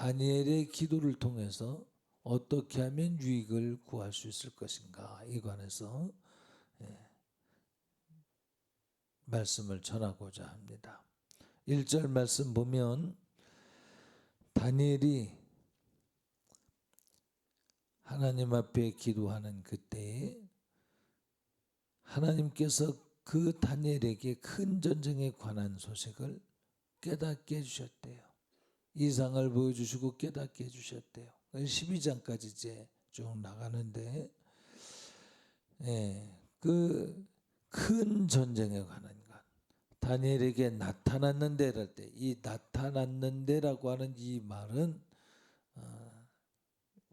다니엘의 기도를 통해서 어떻게 하면 유익을 구할 수 있을 것인가에 관해서 말씀을 전하고자 합니다. 1절 말씀 보면 다니엘이 하나님 앞에 기도하는 그때에 하나님께서 그 다니엘에게 큰 전쟁에 관한 소식을 깨닫게 해주셨대요. 이상을 보여주시고 깨닫게 해주셨대요. 12장까지 이제 쭉 나가는데 그 큰 전쟁에 관한 것, 다니엘에게 나타났는데랄 때 이 나타났는데라고 하는 이 말은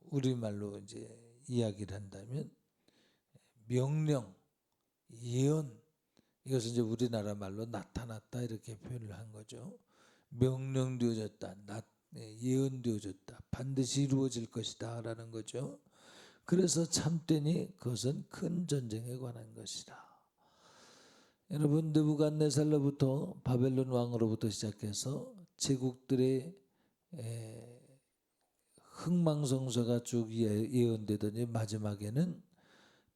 우리말로 이제 이야기를 한다면 명령, 예언, 이것은 이제 우리나라 말로 나타났다 이렇게 표현을 한 거죠. 명령되어졌다, 예언되어졌다, 반드시 이루어질 것이다 라는 거죠. 그래서 참되니 그것은 큰 전쟁에 관한 것이다. 여러분, 느부갓네살로부터 바벨론 왕으로부터 시작해서 제국들의 흥망성쇠가 쭉 예언되더니 마지막에는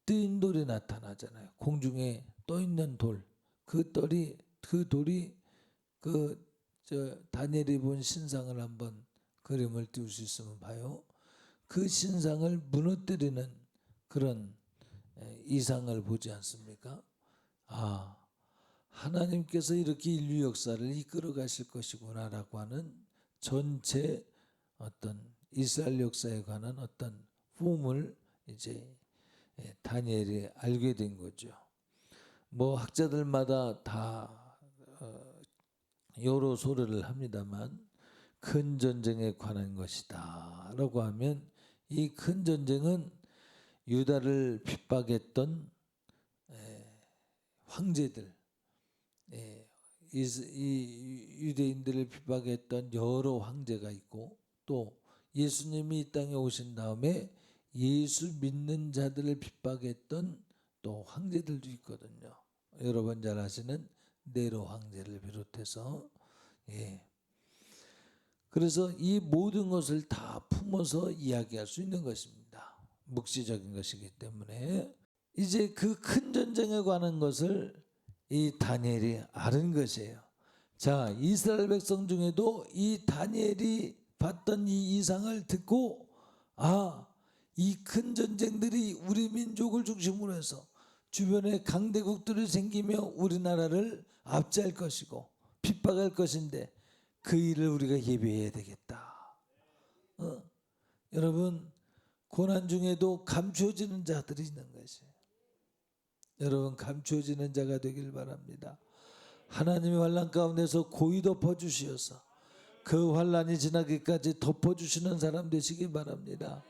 뜨인 돌이 나타나잖아요. 공중에 떠 있는 돌, 그 돌이 다니엘이 본 신상을 한번 그림을 띄울 수 있으면 봐요. 그 신상을 무너뜨리는 그런 이상을 보지 않습니까? 하나님께서 이렇게 인류 역사를 이끌어 가실 것이구나라고 하는 전체 어떤 이스라엘 역사에 관한 어떤 폼을 이제 다니엘이 알게 된 거죠. 뭐 학자들마다 다 여러 소리를 합니다만 큰 전쟁에 관한 것이다 라고 하면 이 큰 전쟁은 유다를 핍박했던 황제들, 이 유대인들을 핍박했던 여러 황제가 있고 또 예수님이 이 땅에 오신 다음에 예수 믿는 자들을 핍박했던 또 황제들도 있거든요. 여러분 잘 아시는 네로 황제를 비롯해서 그래서 이 모든 것을 다 품어서 이야기할 수 있는 것입니다. 묵시적인 것이기 때문에 이제 그 큰 전쟁에 관한 것을 이 다니엘이 아는 것이에요. 자, 이스라엘 백성 중에도 이 다니엘이 봤던 이 이상을 듣고 이 큰 전쟁들이 우리 민족을 중심으로 해서 주변에 강대국들이 생기며 우리나라를 압제할 것이고 핍박할 것인데 그 일을 우리가 예비해야 되겠다. 여러분, 고난 중에도 감추어지는 자들이 있는 것이에요. 여러분, 감추어지는 자가 되길 바랍니다. 하나님의 환난 가운데서 고이 덮어주시어서 그 환난이 지나기까지 덮어주시는 사람 되시기 바랍니다.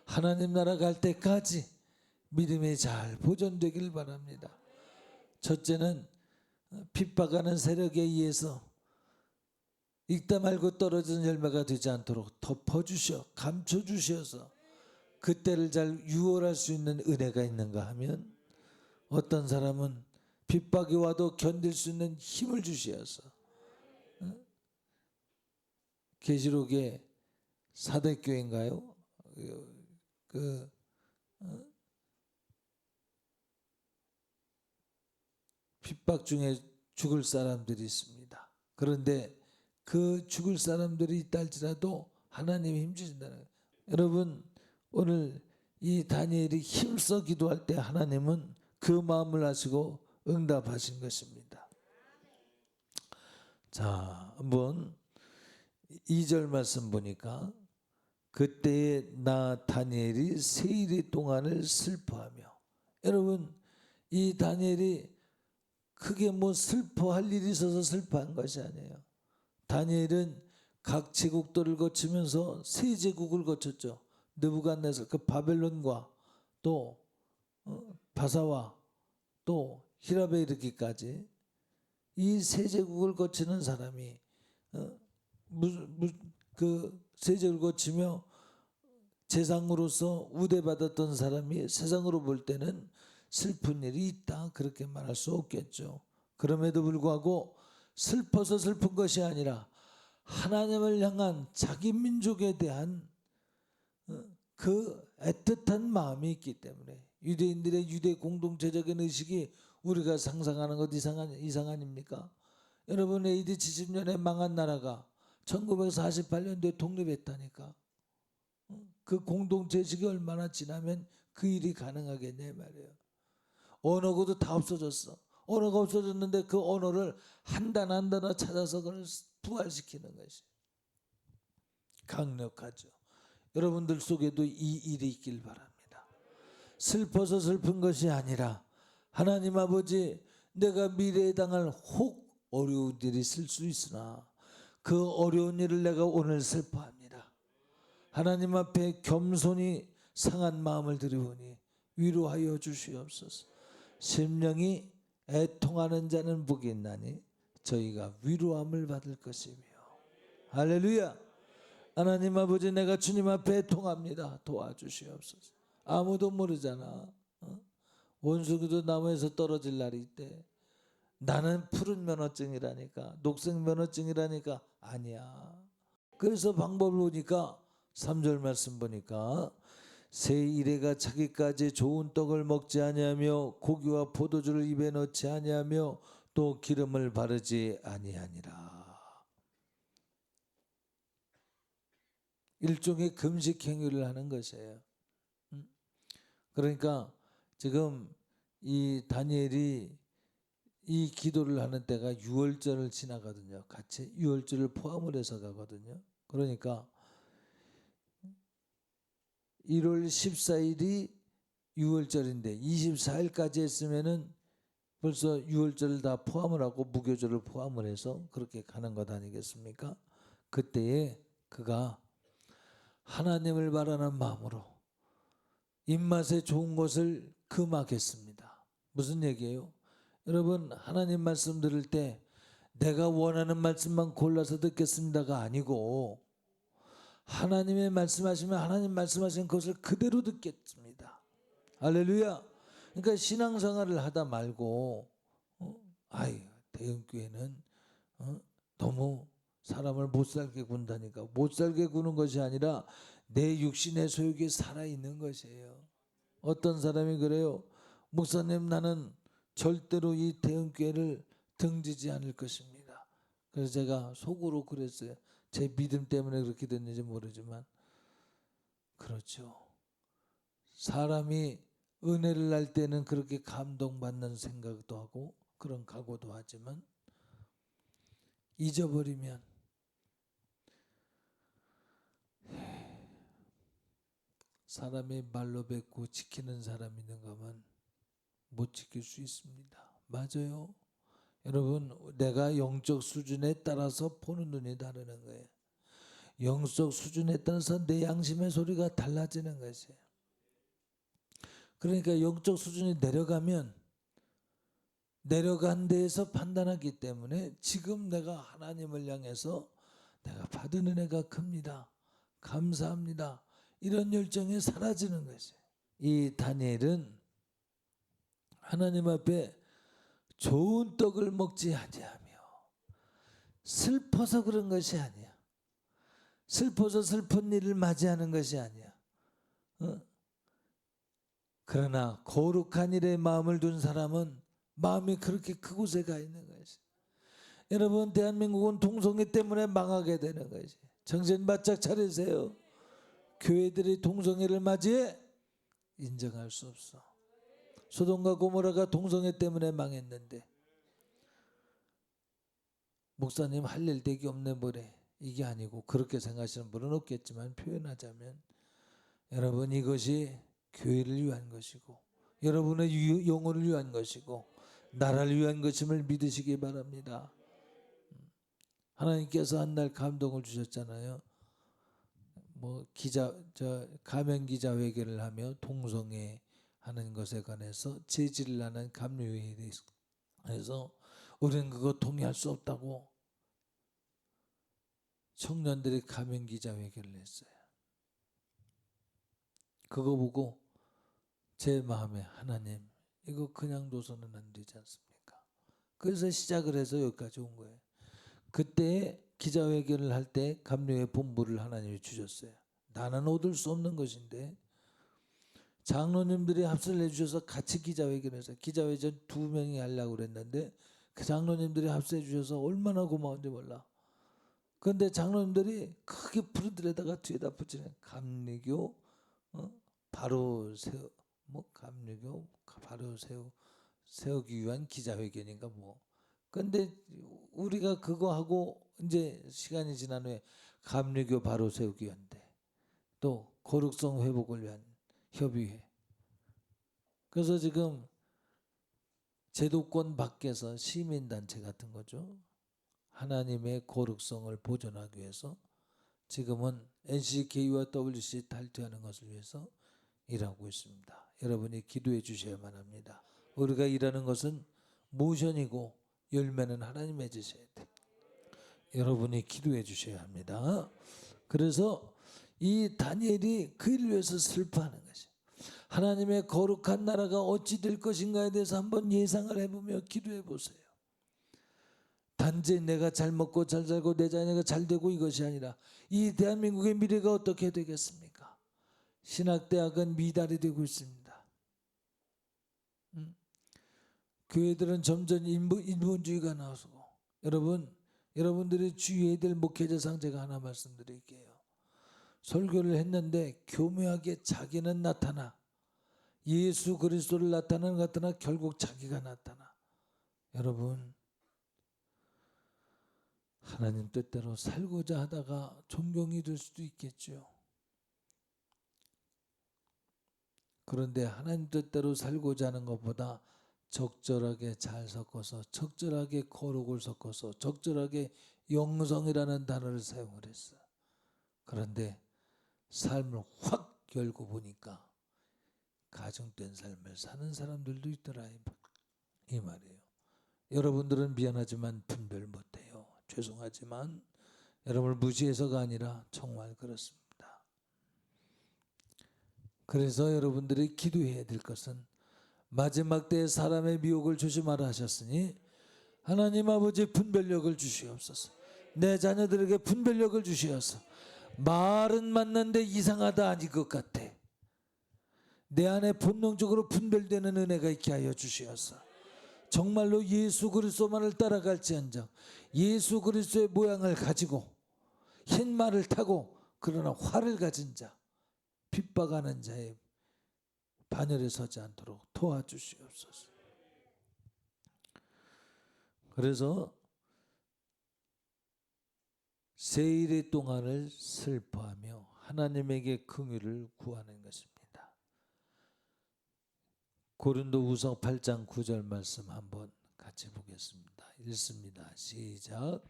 하나님 나라 갈 때까지 믿음이 잘 보존되길 바랍니다. 첫째는 핍박하는 세력에 의해서 익다 말고 떨어지는 열매가 되지 않도록 덮어주셔 감춰주셔서 그때를 잘 유월할 수 있는 은혜가 있는가 하면 어떤 사람은 핍박이 와도 견딜 수 있는 힘을 주시어서 계시록의 사대교회인가요? 핍박 중에 죽을 사람들이 있습니다. 그런데 그 죽을 사람들이 있다 할지라도 하나님이 힘주신다는 거예요. 여러분, 오늘 이 다니엘이 힘써 기도할 때 하나님은 그 마음을 아시고 응답하신 것입니다. 자, 한번 2절 말씀 보니까 그때에 나 다니엘이 세일의 동안을 슬퍼하며, 여러분, 이 다니엘이 크게 뭐 슬퍼할 일이 있어서 슬퍼한 것이 아니에요. 다니엘은 각 제국들을 거치면서 세 제국을 거쳤죠. 느부갓네살, 그 바벨론과 또 바사와 또 히랍에 이르기까지 이 세 제국을 거치는 사람이 그 세 제국을 거치며 재상으로서 우대받았던 사람이 세상으로 볼 때는 슬픈 일이 있다 그렇게 말할 수 없겠죠. 그럼에도 불구하고 슬퍼서 슬픈 것이 아니라 하나님을 향한 자기 민족에 대한 그 애틋한 마음이 있기 때문에 유대인들의 유대 공동체적인 의식이 우리가 상상하는 것 이상 아닙니까? 여러분 AD 70년에 망한 나라가 1948년도에 독립했다니까. 그 공동체 의식이 얼마나 지나면 그 일이 가능하겠냐 말이에요. 언어고도 다 없어졌어. 언어가 없어졌는데 그 언어를 한 단어 한 단어 찾아서 그걸 부활시키는 것이 강력하죠. 여러분들 속에도 이 일이 있길 바랍니다. 슬퍼서 슬픈 것이 아니라 하나님 아버지, 내가 미래에 당할 혹 어려운 일이 있을 수 있으나 그 어려운 일을 내가 오늘 슬퍼합니다. 하나님 앞에 겸손히 상한 마음을 드리오니 위로하여 주시옵소서. 심령이 애통하는 자는 복이 있나니 저희가 위로함을 받을 것이며. 할렐루야. 하나님 아버지, 내가 주님 앞에 애통합니다. 도와주시옵소서. 아무도 모르잖아. 원숭이도 나무에서 떨어질 날이 있대. 나는 푸른 면허증이라니까, 녹색 면허증이라니까. 아니야. 그래서 방법을 보니까 3절 말씀 보니까 새 이래가 차기까지 좋은 떡을 먹지 아니하며 고기와 포도주를 입에 넣지 아니하며 또 기름을 바르지 아니하니라. 일종의 금식 행위를 하는 것이에요. 그러니까 지금 이 다니엘이 이 기도를 하는 때가 유월절을 지나거든요. 같이 유월절을 포함을 해서 가거든요. 그러니까 1월 14일이 유월절인데 24일까지 했으면은 벌써 유월절을 다 포함을 하고 무교절을 포함을 해서 그렇게 가는 것 아니겠습니까? 그때에 그가 하나님을 바라는 마음으로 입맛에 좋은 것을 금하겠습니다. 무슨 얘기예요? 여러분, 하나님 말씀 들을 때 내가 원하는 말씀만 골라서 듣겠습니다가 아니고 하나님의 말씀하시면 하나님 말씀하신 것을 그대로 듣겠습니다. 할렐루야. 그러니까 신앙생활을 하다 말고 대형교회는 너무 사람을 못 살게 군다니까. 못 살게 구는 것이 아니라 내 육신의 소욕이 살아있는 것이에요. 어떤 사람이 그래요. 목사님, 나는 절대로 이 대형교회를 등지지 않을 것입니다. 그래서 제가 속으로 그랬어요. 제 믿음 때문에 그렇게 됐는지 모르지만 그렇죠. 사람이 은혜를 날 때는 그렇게 감동받는 생각도 하고 그런 각오도 하지만 잊어버리면 사람이 말로 뱉고 지키는 사람이 있는가 하면 못 지킬 수 있습니다. 맞아요. 여러분, 내가 영적 수준에 따라서 보는 눈이 다르는 거예요. 영적 수준에 따라서 내 양심의 소리가 달라지는 것이에요. 그러니까 영적 수준이 내려가면 내려간 데에서 판단하기 때문에 지금 내가 하나님을 향해서 내가 받은 은혜가 큽니다. 감사합니다. 이런 열정이 사라지는 것이에요. 이 다니엘은 하나님 앞에 좋은 떡을 먹지 아니하며 슬퍼서 그런 것이 아니야. 슬퍼서 슬픈 일을 맞이하는 것이 아니야. 그러나 거룩한 일에 마음을 둔 사람은 마음이 그렇게 그곳에 가 있는 것이. 여러분, 대한민국은 동성애 때문에 망하게 되는 것이. 정신 바짝 차리세요. 교회들이 동성애를 맞이해 인정할 수 없어. 소돔과 고모라가 동성애 때문에 망했는데 목사님 할 일 되게 없네 뭐래. 이게 아니고, 그렇게 생각하시는 분은 없겠지만 표현하자면 여러분, 이것이 교회를 위한 것이고 여러분의 영혼을 위한 것이고 나라를 위한 것임을 믿으시기 바랍니다. 하나님께서 한 날 감동을 주셨잖아요. 가면 기자회견을 하며 동성애 하는 것에 관해서 제지를 하는 감리회의에서 우리는 그거 동의할 수 없다고 청년들이 가면 기자회견을 했어요. 그거 보고 제 마음에, 하나님, 이거 그냥 둬서는 안 되지 않습니까? 그래서 시작을 해서 여기까지 온 거예요. 그때 기자회견을 할 때 감리의 본부를 하나님이 주셨어요. 나는 얻을 수 없는 것인데 장로님들이 합세를 해주셔서 같이 기자회견해서 기자회견 2명이 하려고 그랬는데 그 장로님들이 합세해 주셔서 얼마나 고마운지 몰라. 그런데 장로님들이 크게 푸른들에다가 뒤에다 붙이는 감리교 바로 세우 감리교 바로 세우기 위한 기자회견인가 뭐. 근데 우리가 그거 하고 이제 시간이 지난 후에 감리교 바로 세우기 위한데 또 거룩성 회복을 위한 협의회. 그래서 지금 제도권 밖에서 시민단체 같은 거죠. 하나님의 거룩성을 보존하기 위해서 지금은 NCK와 WC 탈퇴하는 것을 위해서 일하고 있습니다. 여러분이 기도해 주셔야만 합니다. 우리가 일하는 것은 모션이고 열매는 하나님 맺으셔야 돼. 여러분이 기도해 주셔야 합니다. 그래서 이 다니엘이 그 일을 위해서 슬퍼하는 것이 하나님의 거룩한 나라가 어찌 될 것인가에 대해서 한번 예상을 해보며 기도해 보세요. 단지 내가 잘 먹고 잘 살고 내 자녀가 잘 되고 이것이 아니라 이 대한민국의 미래가 어떻게 되겠습니까? 신학대학은 미달이 되고 있습니다. 교회들은 점점 인본주의가 나서고 여러분들이 주의해야 될 목회자상 제가 하나 말씀드릴게요. 설교를 했는데 교묘하게 자기는 나타나 예수 그리스도를 나타나는 것 같으나 결국 자기가 나타나. 여러분 하나님 뜻대로 살고자 하다가 존경이 될 수도 있겠죠. 그런데 하나님 뜻대로 살고자 하는 것보다 적절하게 잘 섞어서 적절하게 거룩을 섞어서 적절하게 영성이라는 단어를 사용을 했어. 그런데 삶을 확 열고 보니까 가정된 삶을 사는 사람들도 있더라 이 말이에요. 여러분들은 미안하지만 분별 못해요. 죄송하지만 여러분을 무시해서가 아니라 정말 그렇습니다. 그래서 여러분들이 기도해야 될 것은 마지막 때에 사람의 미혹을 조심하라 하셨으니 하나님 아버지 분별력을 주시옵소서. 내 자녀들에게 분별력을 주시옵소서. 말은 맞는데 이상하다 아닌 것 같아. 내 안에 본능적으로 분별되는 은혜가 있게 하여 주시옵소서. 정말로 예수 그리스도만을 따라갈지언정 예수 그리스도의 모양을 가지고 흰 말을 타고 그러나 화를 가진 자 핍박하는 자의 반열에 서지 않도록 도와주시옵소서. 그래서 세일의 동안을 슬퍼하며 하나님에게 긍휼을 구하는 것입니다. 고린도후서 8장 9절 말씀 한번 같이 보겠습니다. 읽습니다. 시작.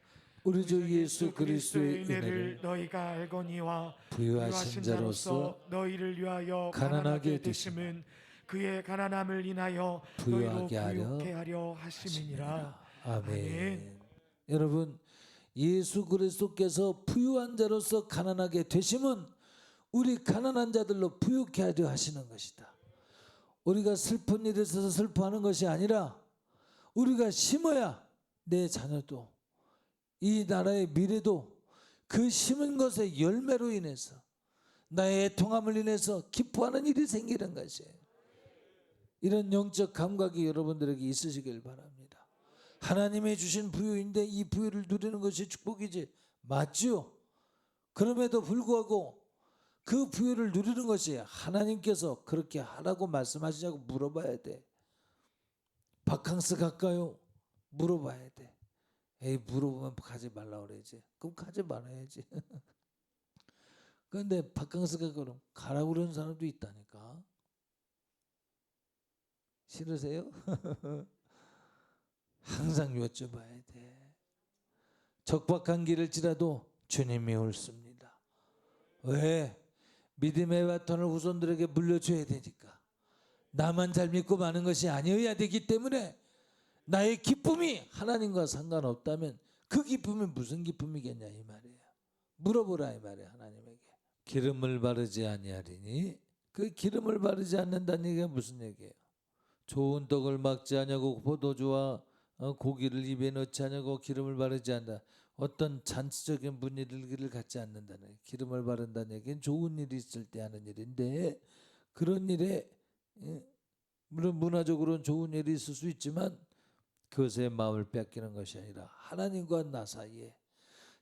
우리 주 예수 그리스도의 은혜를 너희가 알거니와 부유하신 자로서 너희를 위하여 가난하게 되심은 그의 가난함을 인하여 부유하게 부유케 하려 하심이니라. 아멘. 여러분 예수 그리스도께서 부유한 자로서 가난하게 되심은 우리 가난한 자들로 부유케 하려 하시는 것이다. 우리가 슬픈 일에 있어서 슬퍼하는 것이 아니라 우리가 심어야 내 자녀도 이 나라의 미래도 그 심은 것의 열매로 인해서 나의 애통함을 인해서 기뻐하는 일이 생기는 것이에요. 이런 영적 감각이 여러분들에게 있으시길 바랍니다. 하나님이 주신 부유인데 이 부유를 누리는 것이 축복이지 맞지요? 그럼에도 불구하고 그 부유를 누리는 것이 하나님께서 그렇게 하라고 말씀하시냐고 물어봐야 돼. 바캉스 갈까요? 물어봐야 돼. 에이 물어보면 가지 말라 그러지. 그럼 가지 말아야지. 그런데 바캉스 가고 가라고 그러는 사람도 있다니까. 싫으세요? 항상 여쭤봐야 돼. 적박한 길을 지나도 주님이 옳습니다. 왜? 믿음의 바톤을 후손들에게 물려줘야 되니까. 나만 잘 믿고 마는 것이 아니어야 되기 때문에 나의 기쁨이 하나님과 상관없다면 그 기쁨이 무슨 기쁨이겠냐 이 말이에요. 물어보라 이 말이에요. 하나님에게. 기름을 바르지 아니하리니 그 기름을 바르지 않는다는 얘기가 무슨 얘기예요? 좋은 떡을 막지 않냐고 포도주와 고기를 입에 넣지 않냐고 기름을 바르지 않는다. 어떤 잔치적인 분위기를 갖지 않는다는 거예요. 기름을 바른다는 얘기는 좋은 일이 있을 때 하는 일인데 그런 일에 물론 문화적으로는 좋은 일이 있을 수 있지만 그것에 마음을 뺏기는 것이 아니라 하나님과 나 사이에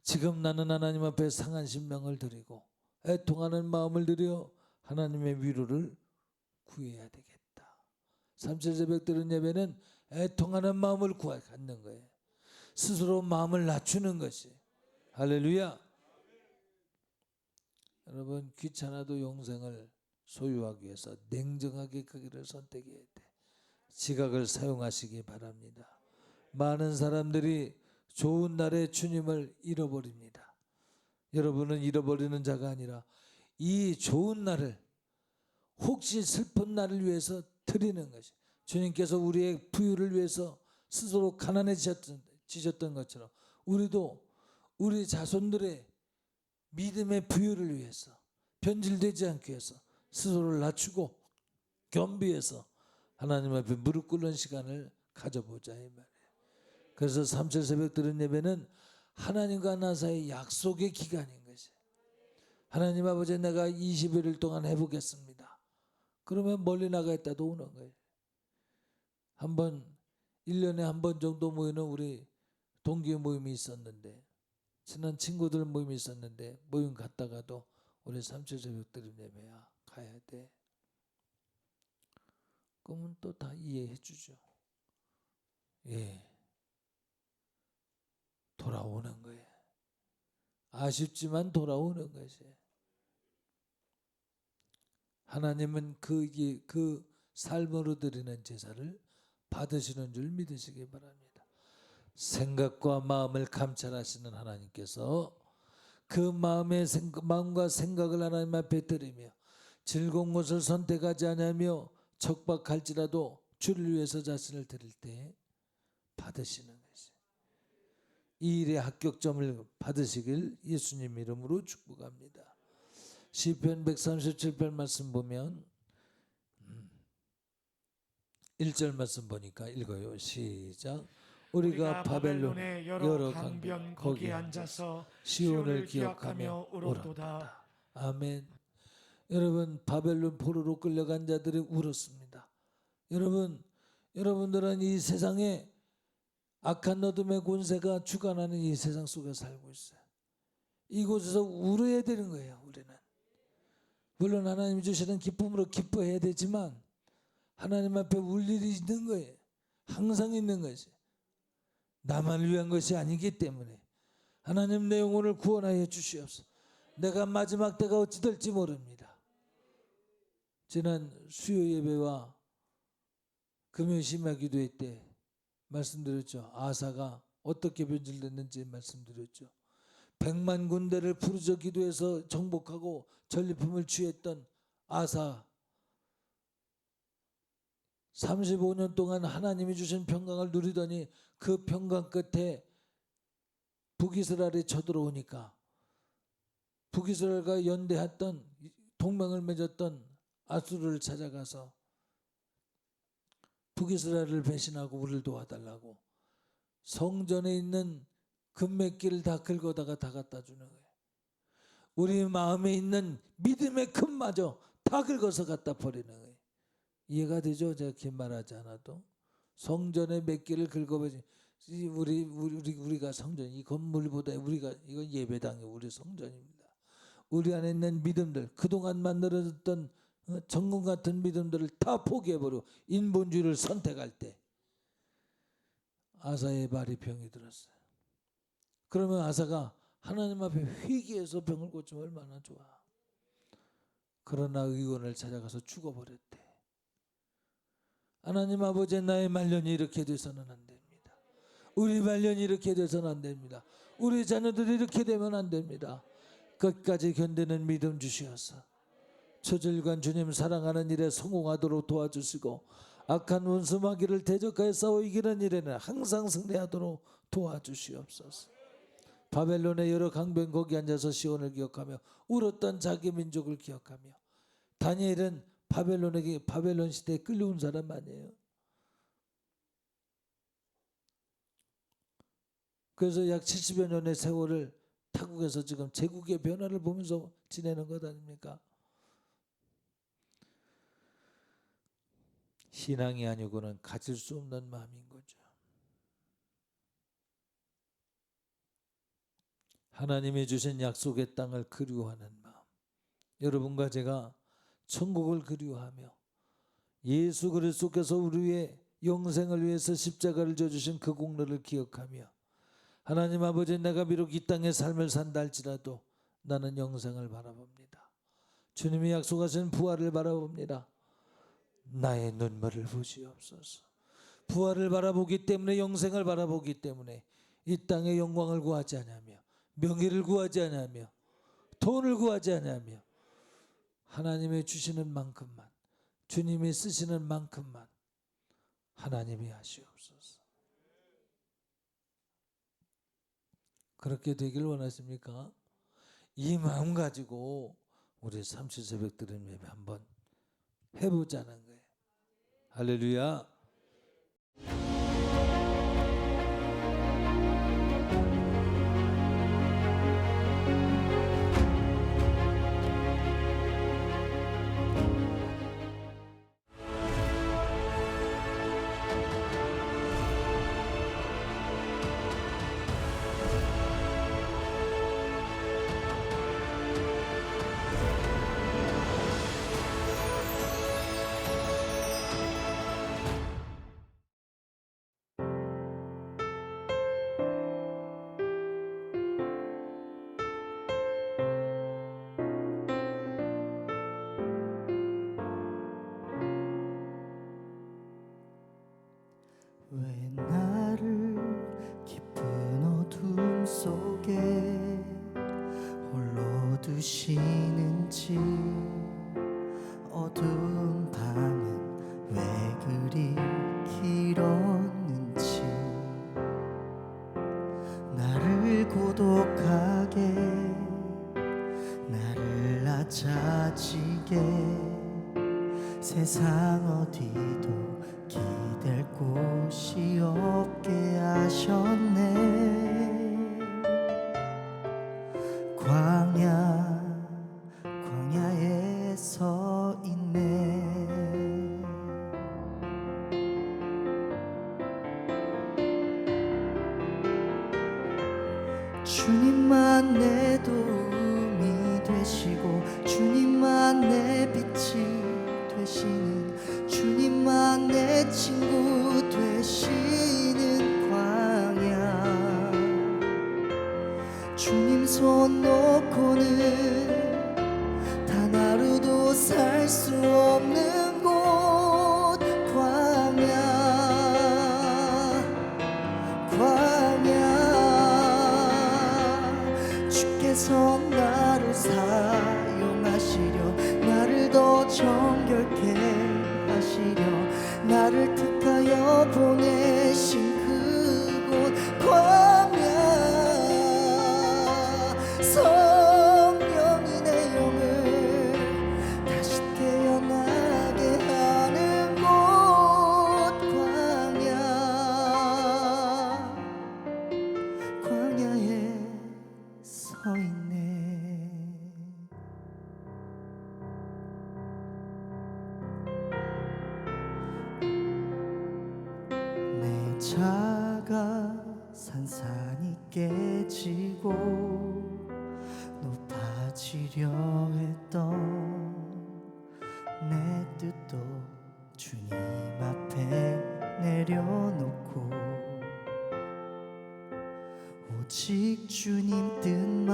지금 나는 하나님 앞에 상한 심령을 드리고 애통하는 마음을 들여 하나님의 위로를 구해야 되겠다. 삼칠 새벽 드린 예배는 애통하는 마음을 갖는 거예요. 스스로 마음을 낮추는 것이. 할렐루야. 여러분 귀찮아도 영생을 소유하기 위해서 냉정하게 그 길을 선택해야 돼. 지각을 사용하시기 바랍니다. 많은 사람들이 좋은 날에 주님을 잃어버립니다. 여러분은 잃어버리는 자가 아니라 이 좋은 날을 혹시 슬픈 날을 위해서 드리는 것이. 주님께서 우리의 부유를 위해서 스스로 가난해지셨던 것처럼 우리도 우리 자손들의 믿음의 부유를 위해서 변질되지 않기 위해서 스스로를 낮추고 겸비해서 하나님 앞에 무릎 꿇는 시간을 가져보자 이 말이에요. 그래서 삼칠 새벽 드린 예배는 하나님과 나 사이 약속의 기간인 것이에요. 하나님 아버지 내가 21일 동안 해보겠습니다. 그러면 멀리 나가 있다도 오는 거예요. 한번 1년에 한 번 정도 모이는 우리 동기 모임이 있었는데 친한 친구들 모임이 있었는데 모임 갔다가도 우리 삼칠 새벽 드린 예배야 가야 돼. 그러면 또 다 이해해 주죠. 예. 돌아오는 거예요. 아쉽지만 돌아오는 것이에요. 하나님은 그 삶으로 드리는 제사를 받으시는 줄 믿으시기 바랍니다. 생각과 마음을 감찰하시는 하나님께서 그 마음과 생각을 하나님 앞에 드리며 즐거운 것을 선택하지 않으며 척박할지라도 주를 위해서 자신을 드릴 때 받으시는 것이에요. 이 일의 합격점을 받으시길 예수님 이름으로 축복합니다. 시편 137편 말씀 보면 1절 말씀 보니까 읽어요. 시작. 우리가 바벨론의 여러 강변 거기에 앉아서 시온을 기억하며 울었도다. 아멘. 여러분 바벨론 포로로 끌려간 자들이 울었습니다. 여러분들은 이 세상에 악한 어둠의 권세가 주관하는 이 세상 속에 살고 있어요. 이곳에서 울어야 되는 거예요. 우리는 물론 하나님이 주시는 기쁨으로 기뻐해야 되지만 하나님 앞에 울 일이 있는 거예요. 항상 있는 것이. 나만을 위한 것이 아니기 때문에 하나님 내 영혼을 구원하여 주시옵소서. 내가 마지막 때가 어찌 될지 모릅니다. 지난 수요 예배와 금요일 심야 기도회 때 말씀드렸죠. 아사가 어떻게 변질됐는지 말씀드렸죠. 100만 군대를 부르짖어 기도해서 정복하고 전리품을 취했던 아사 35년 동안 하나님이 주신 평강을 누리더니 그 평강 끝에 북이스라엘이 쳐들어오니까 북이스라엘과 연대했던 동맹을 맺었던 아수르를 찾아가서 북이스라엘을 배신하고 우리를 도와달라고 성전에 있는 금맥기를 다 긁어다가 다 갖다 주는 거예요. 우리 마음에 있는 믿음의 금마저 다 긁어서 갖다 버리는 거예요. 이해가 되죠? 제가 긴 말하지 않아도 성전의 몇 개를 긁어버리지. 우리가 성전, 이 건물보다 우리가 이건 예배당이 우리 성전입니다. 우리 안에 있는 믿음들, 그동안 만들어졌던 정금 같은 믿음들을 다 포기해버리고 인본주의를 선택할 때 아사의 발이 병이 들었어요. 그러면 아사가 하나님 앞에 회개해서 병을 고치면 얼마나 좋아. 그러나 의원을 찾아가서 죽어버렸대. 하나님 아버지 나의 말년이 이렇게 돼서는 안 됩니다. 우리 말년이 이렇게 돼서는 안 됩니다. 우리 자녀들이 이렇게 되면 안 됩니다. 끝까지 견디는 믿음 주시옵소서. 초절간 주님 사랑하는 일에 성공하도록 도와주시고 악한 원수마귀를 대적하여 싸워 이기는 일에는 항상 승리하도록 도와주시옵소서. 바벨론의 여러 강변 거기 앉아서 시온을 기억하며 울었던 자기 민족을 기억하며 다니엘은 바벨론 시대에 끌려온 사람 아니에요. 그래서 약 70여 년의 세월을 타국에서 지금 제국의 변화를 보면서 지내는 것 아닙니까? 신앙이 아니고는 가질 수 없는 마음인 거죠. 하나님이 주신 약속의 땅을 그리워하는 마음. 여러분과 제가 천국을 그리워하며 예수 그리스도께서 우리의 영생을 위해서 십자가를 져주신 그 공로를 기억하며 하나님 아버지, 내가 비록 이 땅의 삶을 산다 할지라도 나는 영생을 바라봅니다. 주님이 약속하신 부활을 바라봅니다. 나의 눈물을 보시옵소서. 부활을 바라보기 때문에, 영생을 바라보기 때문에 이 땅의 영광을 구하지 않으며 명예를 구하지 않으며 돈을 구하지 않으며 하나님이 주시는 만큼만, 주님이 쓰시는 만큼만 하나님이 하시옵소서. 그렇게 되길 원하십니까? 이 마음 가지고 우리 삼시 새벽 드림 예배 한번 해보자는 거예요. 할렐루야. 왜 나를 깊은 어둠 속에 홀로 두시는지, 어두운 밤은 왜 그리 길었는지, 나를 고독하게, 나를 낮아지게 세상 어디도 기댈 곳이 없게 하셨네. 광야에 서 있네. 주님만 내 도움이 되시고, 주님만 내 빛이 되시는, 주님만 내 친구 되시는 광야. 주님 손 놓고는 단 하루도 살 수 없는 곳, 광야. 주께서 나를 사용하시려, 나를 더 정결케 하시려, 나를 택하여 보내신 그곳, 광야. 성령이 내 영을 다시 깨어나게 하는 곳, 광야에 서 있네. 내 자가 산산이 깨지고 높아지려 했던 내 뜻도 주님 앞에 내려놓고, 오직 주님 뜻만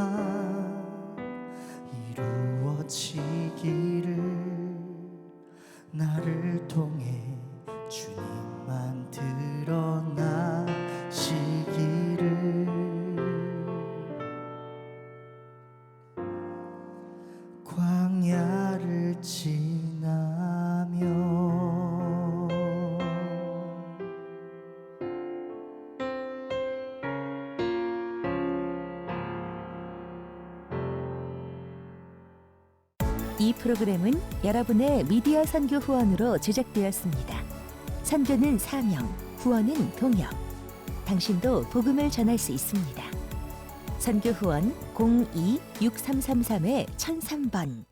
이루어지기를, 나를 통해 주님만 드러나시기를. 광야를 지나며 이 프로그램은 여러분의 미디어 선교 후원으로 제작되었습니다. 선교는 사명, 후원은 동역. 당신도 복음을 전할 수 있습니다. 선교 후원 02-6333-1003번